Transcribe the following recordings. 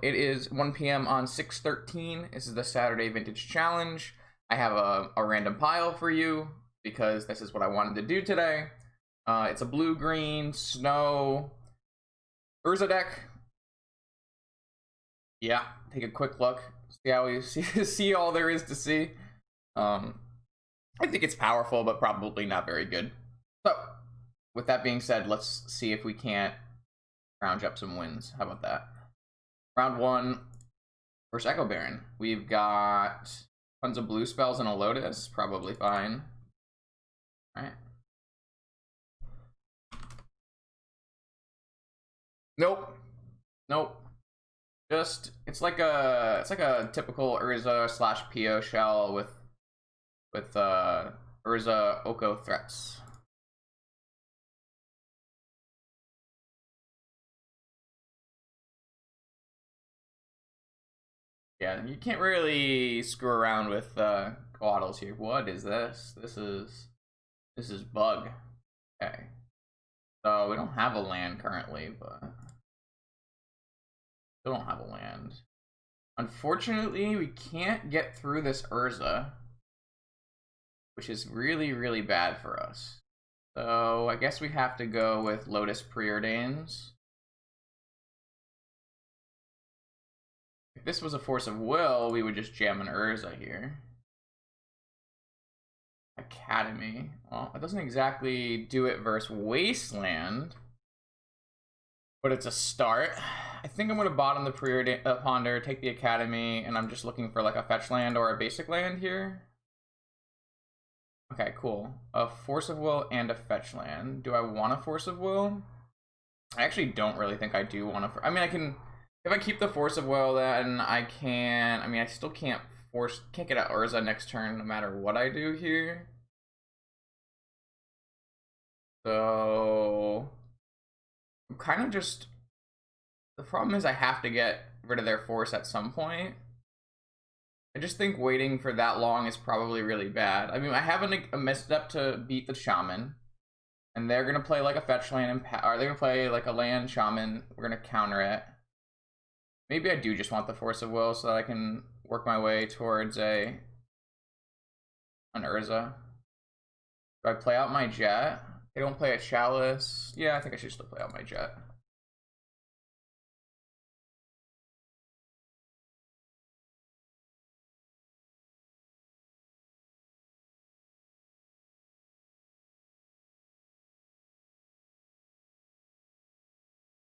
It is 1 p.m. on 6/13. This is the Saturday Vintage Challenge. I have a random pile for you because this is what I wanted to do today. It's a blue-green snow Urza deck. Yeah, take a quick look. See how we see all there is to see. I think it's powerful, but probably not very good. So, with that being said, let's see if we can't round up some wins. How about that? Round 1 versus Echo Baron. We've got tons of blue spells and a Lotus. Probably fine. Alright. Nope. Nope. Just it's like a typical Urza / PO shell with Urza Oko threats. Yeah, you can't really screw around with coatls here. What is this? This is bug. Okay. So we don't have a land currently, but still don't have a land. Unfortunately, we can't get through this Urza, which is really, really bad for us. So I guess we have to go with Lotus Preordains. If this was a Force of Will, we would just jam an Urza here. Academy. Well, it doesn't exactly do it versus Wasteland, but it's a start. I think I'm going to bottom the Ponder, take the Academy, and I'm just looking for like a fetch land or a basic land here. Okay, cool. A Force of Will and a fetch land. Do I want a Force of Will? I actually don't really think I do want to. I mean, I can. If I keep the Force of Will, then I can. I mean, I still can't get out Urza next turn no matter what I do here. So I'm kind of just. The problem is I have to get rid of their force at some point. I just think waiting for that long is probably really bad. I mean, I have a misstep to beat the Shaman, and they're gonna play like a fetch land, or they're gonna play like a land Shaman. We're gonna counter it. Maybe I do just want the Force of Will so that I can work my way towards an Urza. Do I play out my Jet? They don't play a Chalice. Yeah, I think I should still play out my Jet.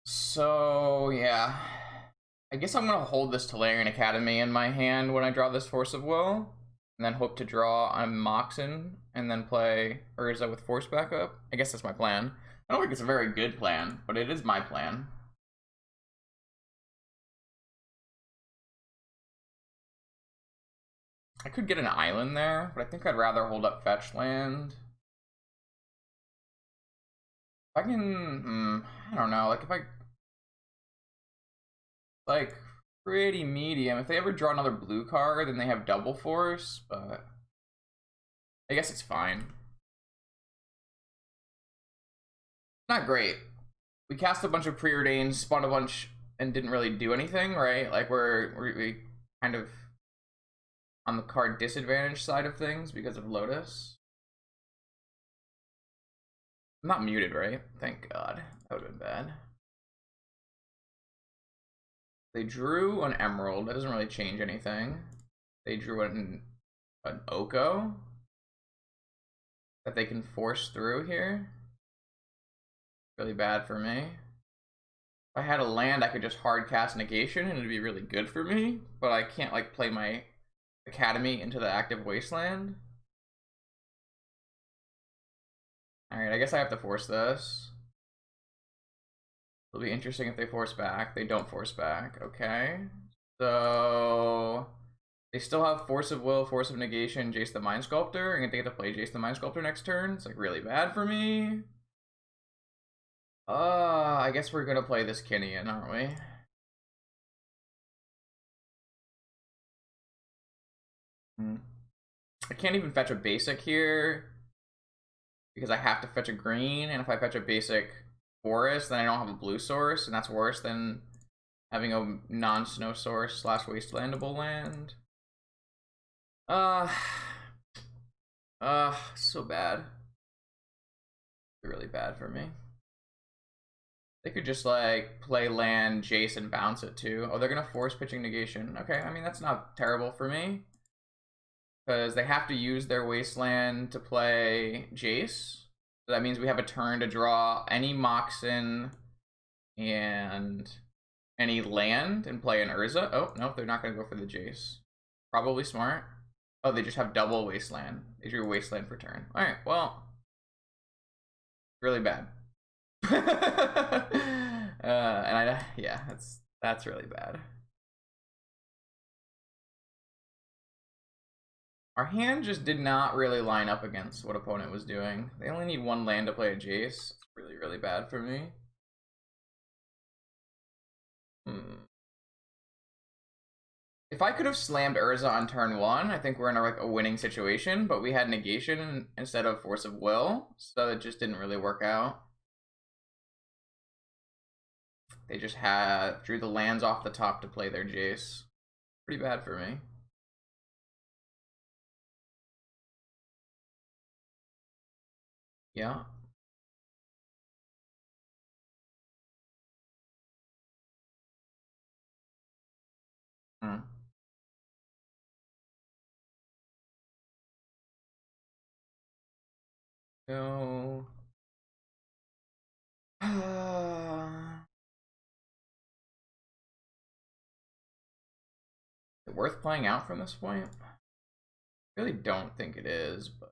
So, yeah. I guess I'm going to hold this Tolarian Academy in my hand when I draw this Force of Will, and then hope to draw on Moxen, and then play Urza with Force backup. I guess that's my plan. I don't think it's a very good plan, but it is my plan. I could get an island there, but I think I'd rather hold up fetch land. If I can, I don't know, like if I, like pretty medium. If they ever draw another blue card, then they have double force, but I guess it's fine. Not great. We cast a bunch of preordains, spawned a bunch, and didn't really do anything, right? Like we kind of on the card disadvantage side of things because of Lotus. I'm not muted, right? Thank God. That would have been bad. They drew an Emerald. That doesn't really change anything. They drew an Oko that they can force through here. Really bad for me. If I had a land, I could just hard cast Negation and it'd be really good for me, but I can't like play my Academy into the active Wasteland. Alright, I guess I have to force this. It'll be interesting if they force back. They don't force back. Okay. So they still have Force of Will, Force of Negation, Jace the Mind Sculptor. And they get to play Jace the Mind Sculptor next turn. It's like really bad for me. I guess we're gonna play this Kinnan, aren't we? I can't even fetch a basic here because I have to fetch a green, and if I fetch a basic forest, then I don't have a blue source, and that's worse than having a non-snow source / wastelandable land. So bad. Really bad for me. They could just like play land, Jace, and bounce it too. Oh, they're gonna force pitching negation. Okay, I mean that's not terrible for me. Because they have to use their wasteland to play Jace. So that means we have a turn to draw any Moxen and any land and play an Urza. Oh, no, they're not going to go for the Jace. Probably smart. Oh, they just have double wasteland. They drew wasteland for turn. Alright, well. Really bad. Yeah, that's really bad. Our hand just did not really line up against what opponent was doing. They only need one land to play a Jace. It's really, really bad for me. If I could have slammed Urza on turn 1, I think we're in a winning situation, but we had negation instead of force of will, so it just didn't really work out. They just drew the lands off the top to play their Jace. Pretty bad for me. Yeah. No. Is it worth playing out from this point? I really don't think it is, but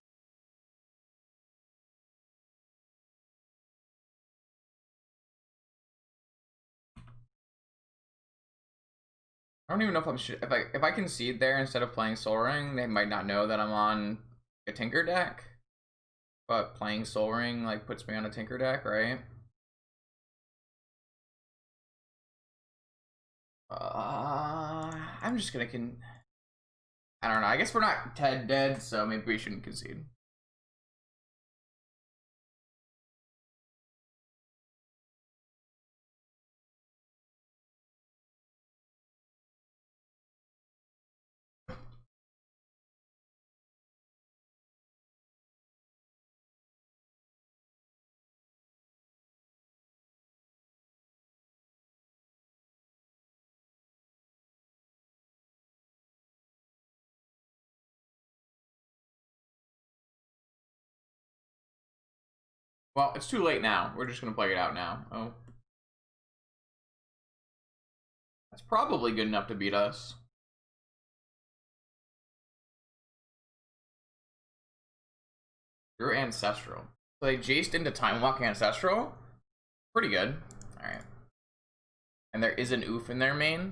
I don't even know if I'm if I concede there instead of playing Soul Ring, they might not know that I'm on a Tinker deck. But playing Soul Ring like puts me on a Tinker deck, right? I'm just gonna I don't know. I guess we're not dead, so maybe we shouldn't concede. Well, it's too late now. We're just gonna play it out now. Oh. That's probably good enough to beat us. You're Ancestral. So they Jaced into Time Walk Ancestral? Pretty good. Alright. And there is an oof in their main.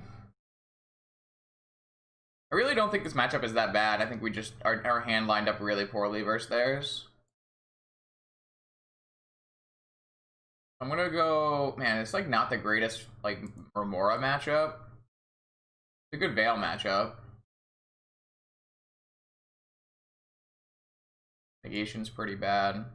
I really don't think this matchup is that bad. I think we just, our hand lined up really poorly versus theirs. I'm gonna go, man, it's like not the greatest like Remora matchup. It's a good Veil matchup. Negation's pretty bad.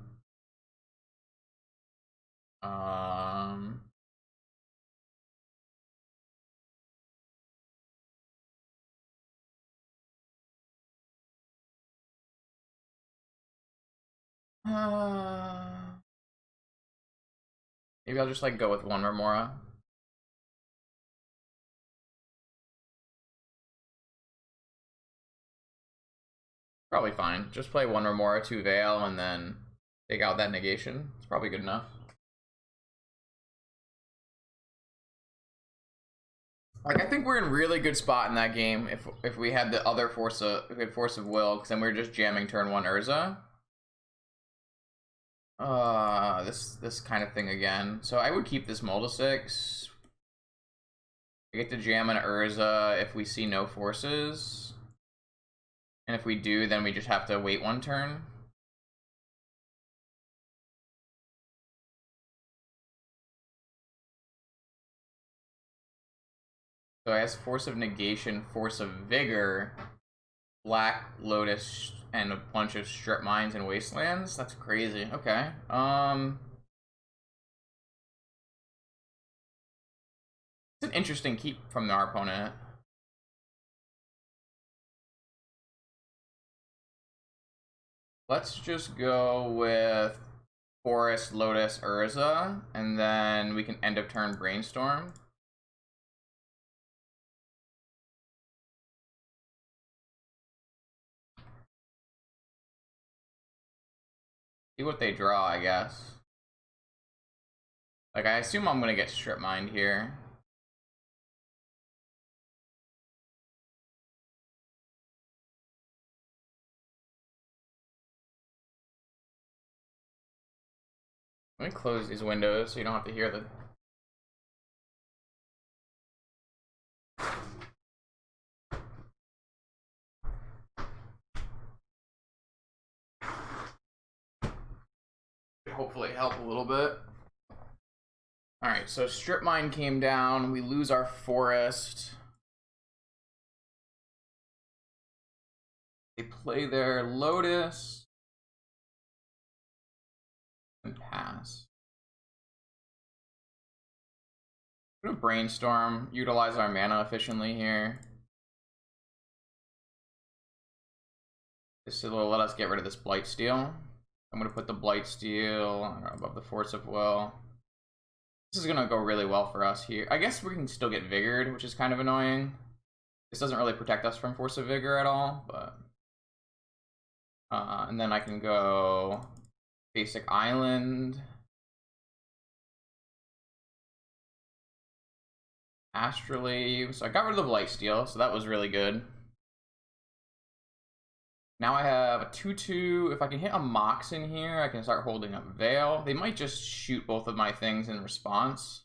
Maybe I'll just like go with one Remora. Probably fine. Just play one Remora, 2 Veil, and then take out that negation. It's probably good enough. Like, I think we're in really good spot in that game if we had the other force of will, because then we were just jamming turn 1 Urza. This kind of thing again. So I would keep this Moldasix. We get to jam an Urza if we see no forces. And if we do, then we just have to wait one turn. So I has Force of Negation, Force of Vigor, Black Lotus, and a bunch of Strip Mines and Wastelands. That's crazy. Okay. It's It's an interesting keep from our opponent. Let's just go with Forest, Lotus, Urza, and then we can end of turn Brainstorm. See what they draw, I guess. Like, I assume I'm gonna get Strip Mined here. Let me close these windows so you don't have to hear the... Hopefully help a little bit. Alright, so Strip Mine came down. We lose our Forest. They play their Lotus. And pass. I'm gonna Brainstorm, utilize our mana efficiently here. This will let us get rid of this Blightsteel. I'm gonna put the Blightsteel above the Force of Will. This is gonna go really well for us here. I guess we can still get Vigored, which is kind of annoying. This doesn't really protect us from Force of Vigor at all, but... and then I can go basic Island. Astrolabe. So I got rid of the Blightsteel, so that was really good. Now I have a 2/2. If I can hit a Mox in here, I can start holding up Veil. They might just shoot both of my things in response.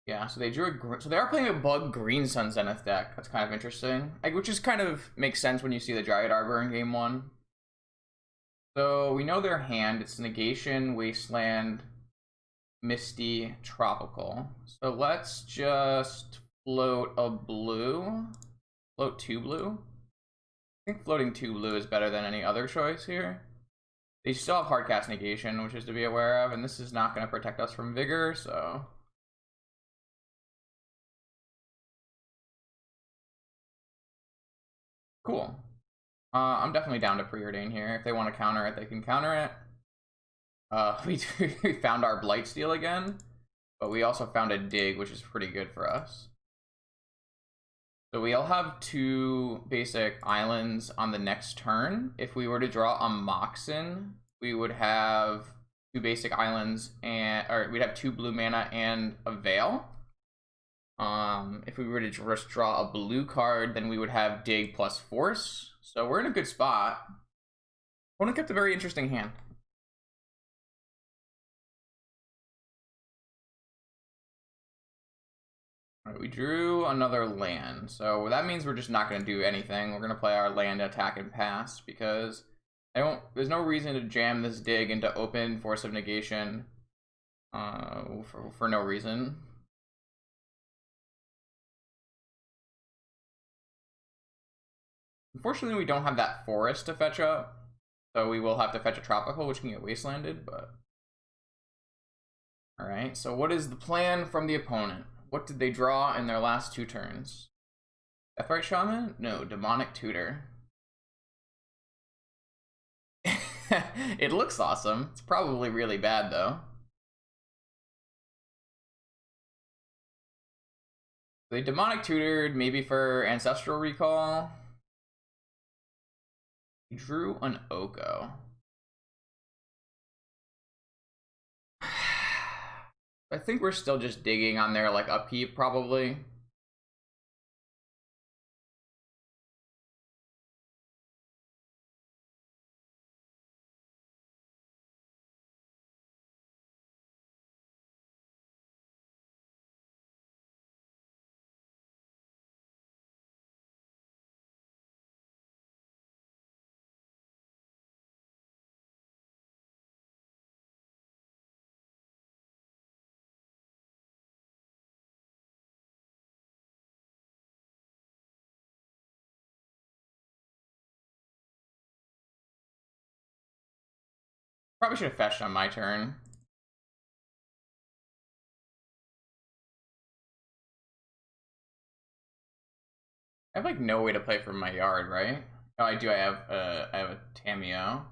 Yeah, so they drew a... So they are playing a Bug Green Sun Zenith deck. That's kind of interesting. Like, which is kind of makes sense when you see the Dryad Arbor in game 1. So we know their hand. It's Negation, Wasteland, Misty, Tropical. So let's just float a blue. Float 2 blue. I think floating 2 blue is better than any other choice here. They still have Hardcast Negation, which is to be aware of, and this is not going to protect us from Vigor, so... Cool. I'm definitely down to Preordain here. If they want to counter it, they can counter it. We found our Blightsteel again, but we also found a Dig, which is pretty good for us. So we'll have 2 basic islands on the next turn. If we were to draw a Moxen, we would have 2 basic islands, and or we'd have 2 blue mana and a Veil. If we were to just draw a blue card, then we would have Dig plus Force. So we're in a good spot. Opponent kept a very interesting hand. All right, we drew another land, so that means we're just not going to do anything. We're going to play our land, attack, and pass, because there's no reason to jam this Dig into open Force of Negation for no reason. Unfortunately, we don't have that Forest to fetch up, so we will have to fetch a Tropical, which can get Wastelanded, but... Alright, so what is the plan from the opponent? What did they draw in their last 2 turns? Deathrite Shaman? No, Demonic Tutor. It looks awesome. It's probably really bad, though. They Demonic Tutored, maybe for Ancestral Recall. Drew an Oko. I think we're still just digging on their like upkeep probably. Probably should have fetched on my turn. I have like no way to play from my yard, right? Oh, I do. I have a Tameo.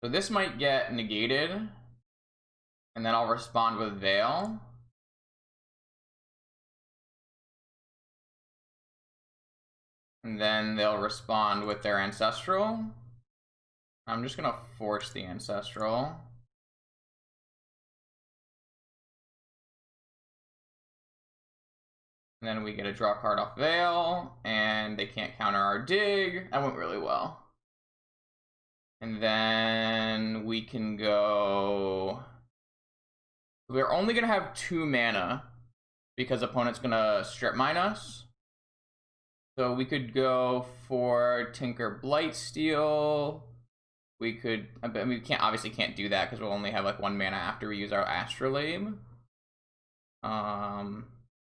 So this might get negated, and then I'll respond with Veil. And then they'll respond with their Ancestral. I'm just gonna force the Ancestral. And then we get a draw card off Veil, and they can't counter our dig. That went really well. And then we can go... We're only gonna have 2 mana because opponent's gonna strip mine us. So we could go for Tinker Blightsteel. We could, I mean, we obviously can't do that because we'll only have like 1 mana after we use our Astrolabe.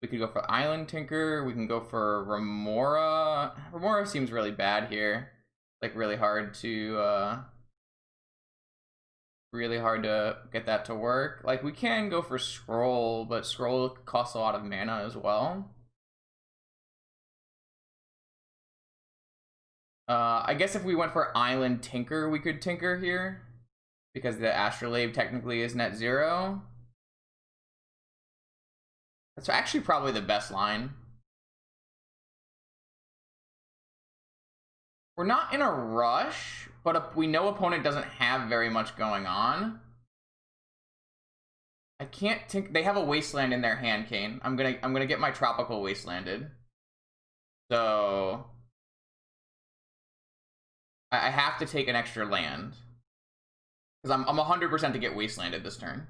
We could go for Island Tinker. We can go for Remora. Remora seems really bad here. Like really hard to get that to work. Like we can go for Scroll, but Scroll costs a lot of mana as well. I guess if we went for Island Tinker, we could Tinker here because the Astrolabe technically is net 0. That's actually probably the best line. We're not in a rush, but we know opponent doesn't have very much going on. I can't think. They have a Wasteland in their hand, Kane. I'm gonna get my Tropical Wastelanded. So I have to take an extra land because I'm 100% to get Wastelanded this turn.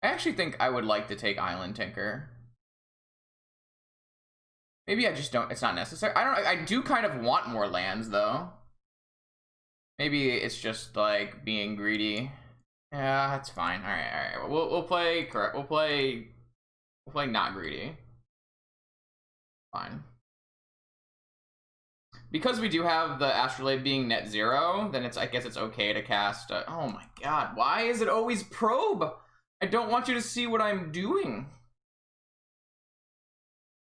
I actually think I would like to take Island Tinker. Maybe I just don't. It's not necessary. I do kind of want more lands though. Maybe it's just like being greedy. Yeah, that's fine. All right. We'll play correct. We'll play not greedy. Fine. Because we do have the Astrolabe being net 0, then I guess it's okay to cast. Oh my god, why is it always probe? I don't want you to see what I'm doing.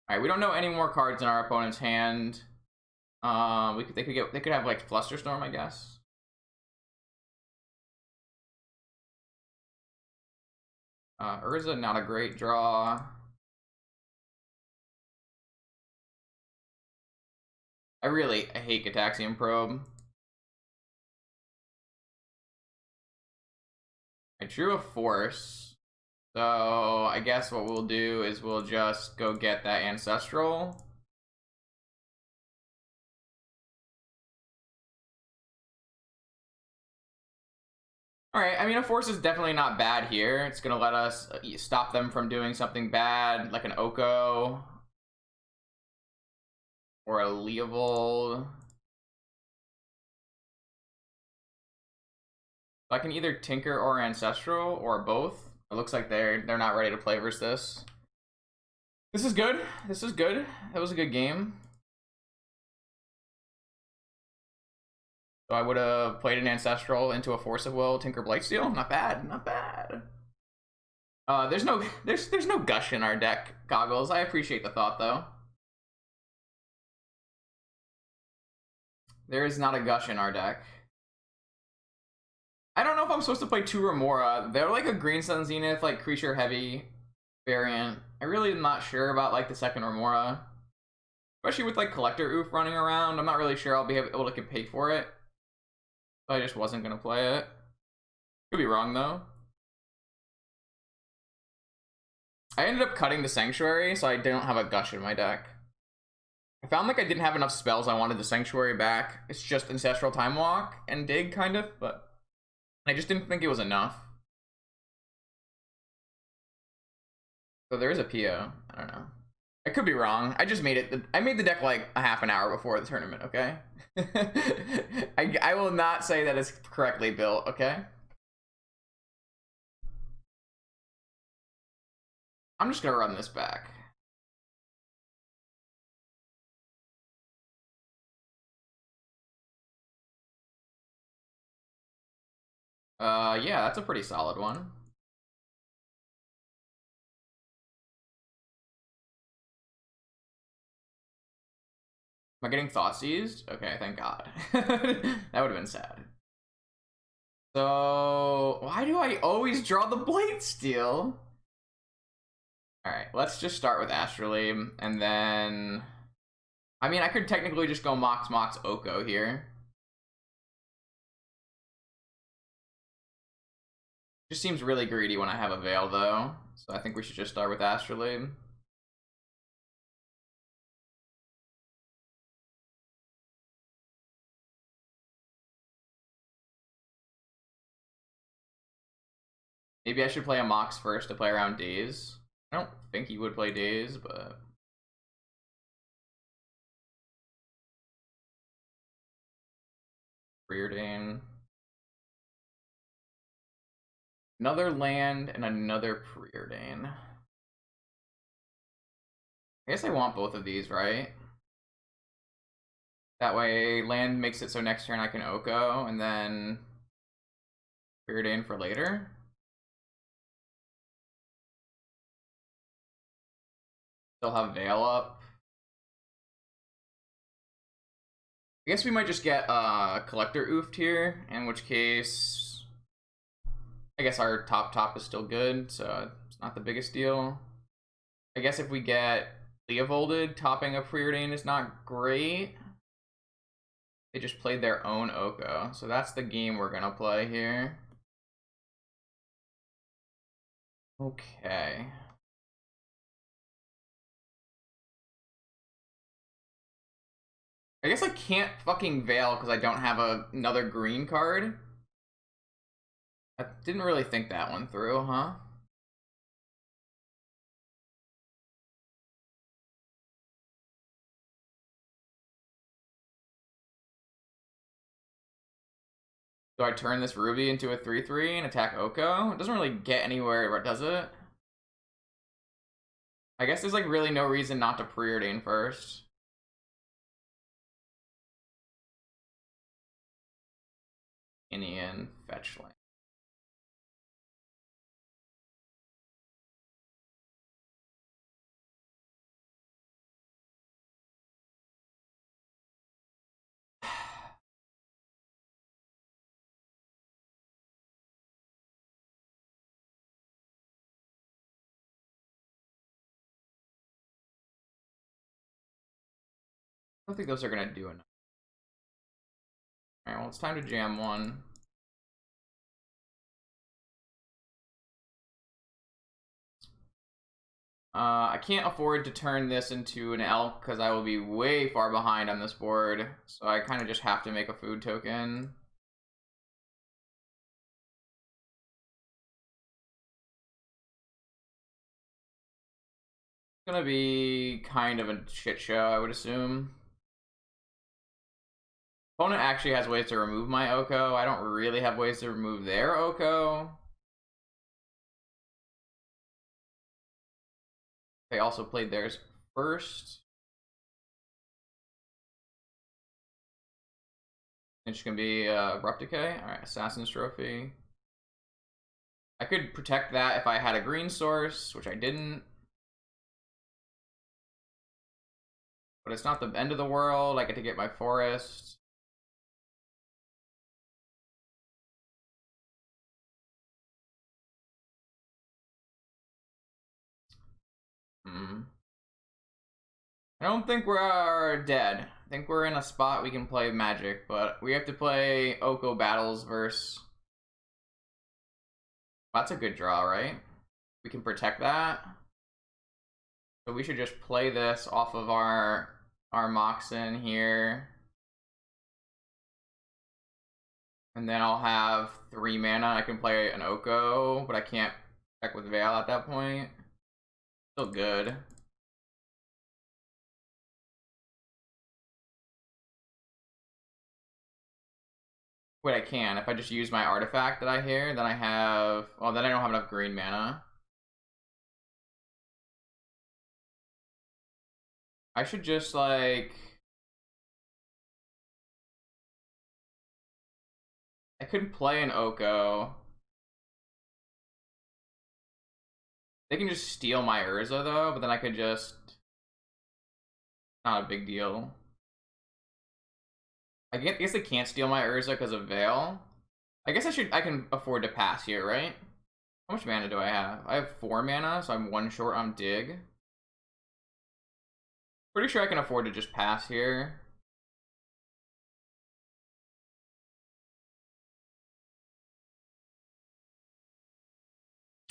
All right, we don't know any more cards in our opponent's hand. They could have like Flusterstorm, I guess. Urza, not a great draw. I hate Gataxian Probe. I drew a Force. So I guess what we'll do is we'll just go get that Ancestral. Alright, I mean, a Force is definitely not bad here. It's gonna let us stop them from doing something bad, like an Oko. Or a Leovold. I can either Tinker or Ancestral, or both. It looks like they're not ready to play versus this. This is good. This is good. That was a good game. So I would have played an Ancestral into a Force of Will, Tinker Blightsteel. Not bad. Not bad. There's no gush in our deck, Goggles. I appreciate the thought though. There is not a gush in our deck. I don't know if I'm supposed to play 2 Remora. They're like a Green Sun Zenith, like creature heavy variant. I really am not sure about like the second Remora. Especially with like Collector Oof running around. I'm not really sure I'll be able to pay for it. So I just wasn't gonna play it. Could be wrong though. I ended up cutting the Sanctuary, so I don't have a gush in my deck. I found like I didn't have enough spells I wanted the Sanctuary back. It's just Ancestral Time Walk and Dig, kind of, but I just didn't think it was enough. So there is a PO. I don't know. I could be wrong. I just made it. I made the deck like a half an hour before the tournament, okay? I will not say that it's correctly built, okay? I'm just gonna run this back. Yeah, that's a pretty solid one. Am I getting thought seized? Okay, thank God. That would have been sad. So, why do I always draw the Blade Steel? Alright, let's just start with Astrolabe, and then... I mean, I could technically just go Mox Mox Oko here. Just seems really greedy when I have a Veil, though. So I think we should just start with Astrolabe. Maybe I should play a Mox first to play around Daze. I don't think he would play Daze, but... Preordain. Another land and another Preordain. I guess I want both of these, right? That way, land makes it so next turn I can Oko, and then Preordain for later. Still have Veil up. I guess we might just get Collector oofed here, in which case I guess our top is still good, so it's not the biggest deal. I guess if we get Leovolded, topping a Preordain is not great. They just played their own Oko, so that's the game we're gonna play here. Okay. I guess I can't fucking Veil because I don't have another green card. I didn't really think that one through, huh? Do I turn this Ruby into a 3/3 and attack Oko? It doesn't really get anywhere, does it? I guess there's like really no reason not to Preordain first. Kinnan, fetch land. I don't think those are gonna do enough. Alright, well, it's time to jam one. I can't afford to turn this into an elk because I will be way far behind on this board. So I kind of just have to make a food token. It's gonna be kind of a shit show, I would assume. Opponent actually has ways to remove my Oko. I don't really have ways to remove their Oko. They also played theirs first. It's gonna be Abrupt Decay. Alright, Assassin's Trophy. I could protect that if I had a green source, which I didn't. But it's not the end of the world. I get to get my forest. I don't think we're dead. I think we're in a spot we can play Magic, but we have to play Oko battles versus... That's a good draw, right? We can protect that. So we should just play this off of our Moxen here. And then I'll have 3 mana. I can play an Oko, but I can't check with Veil at that point. Still good. Wait, I can. If I just use my artifact that I hear, then I have... Well, then I don't have enough green mana. I should just, like... I could play an Oko. They can just steal my Urza though, but then I could just... Not a big deal. I guess they can't steal my Urza because of Veil. I guess I can afford to pass here, right? How much mana do I have? I have 4 mana, so I'm 1 short on Dig. Pretty sure I can afford to just pass here.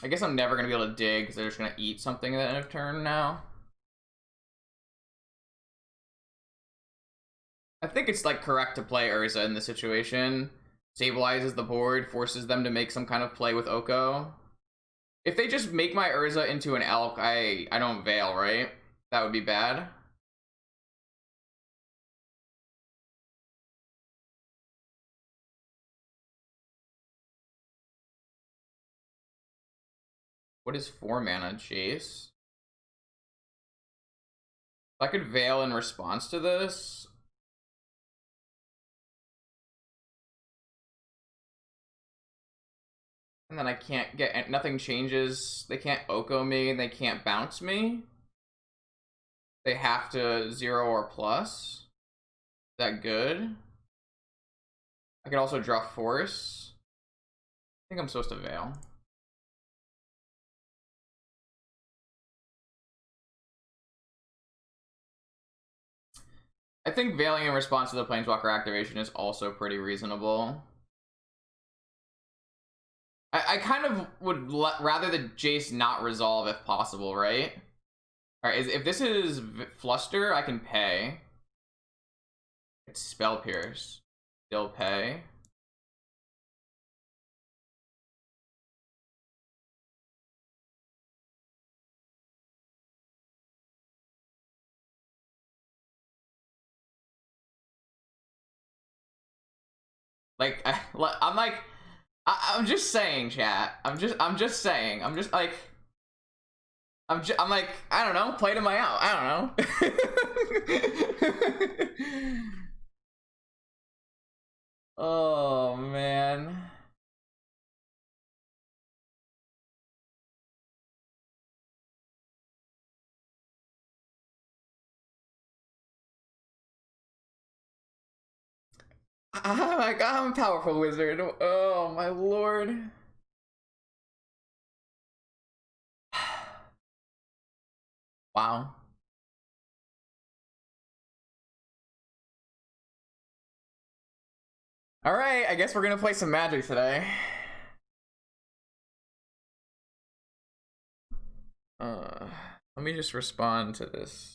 I guess I'm never going to be able to dig because they're just going to eat something at the end of turn now. I think it's like correct to play Urza in this situation. Stabilizes the board, forces them to make some kind of play with Oko. If they just make my Urza into an Elk, I don't Veil, right? That would be bad. What is 4 mana? Chase? If I could Veil in response to this... And then I can't get... Nothing changes. They can't Oko me, and they can't bounce me. They have to 0 or plus. Is that good? I could also draw Force. I think I'm supposed to Veil. I think Veiling in response to the Planeswalker activation is also pretty reasonable. I kind of would rather the Jace not resolve if possible, right? Alright, if this is Fluster, I can pay. It's Spell Pierce. Still pay. Like, I'm just saying, chat. I'm just saying. I'm like, I don't know, play to my out. I don't know. Oh, man. I'm a powerful wizard. Oh, my lord. Wow. Alright, I guess we're gonna play some Magic today. Let me just respond to this.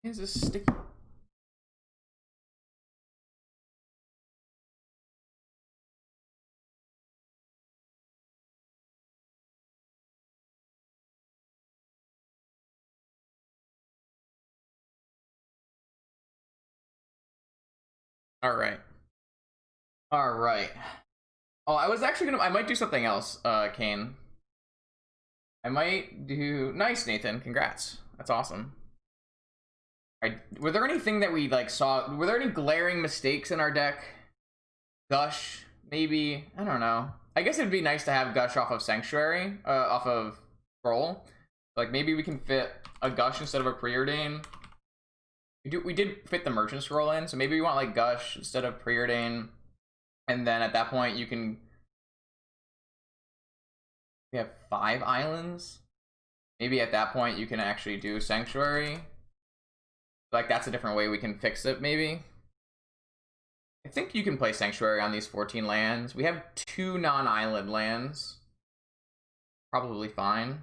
Is this sticky? All right. All right. Oh, I was actually I might do something else, Kane. I might do... Nice, Nathan. Congrats. That's awesome. Were there anything that we, like, saw... Were there any glaring mistakes in our deck? Gush, maybe? I don't know. I guess it'd be nice to have Gush off of Sanctuary, off of Scroll. Like, maybe we can fit a Gush instead of a Preordain. We did fit the Merchant Scroll in, so maybe we want, like, Gush instead of Preordain. And then at that point, you can... We have 5 islands? Maybe at that point, you can actually do Sanctuary. Like, that's a different way we can fix it, maybe. I think you can play Sanctuary on these 14 lands. We have 2 non-island lands. Probably fine.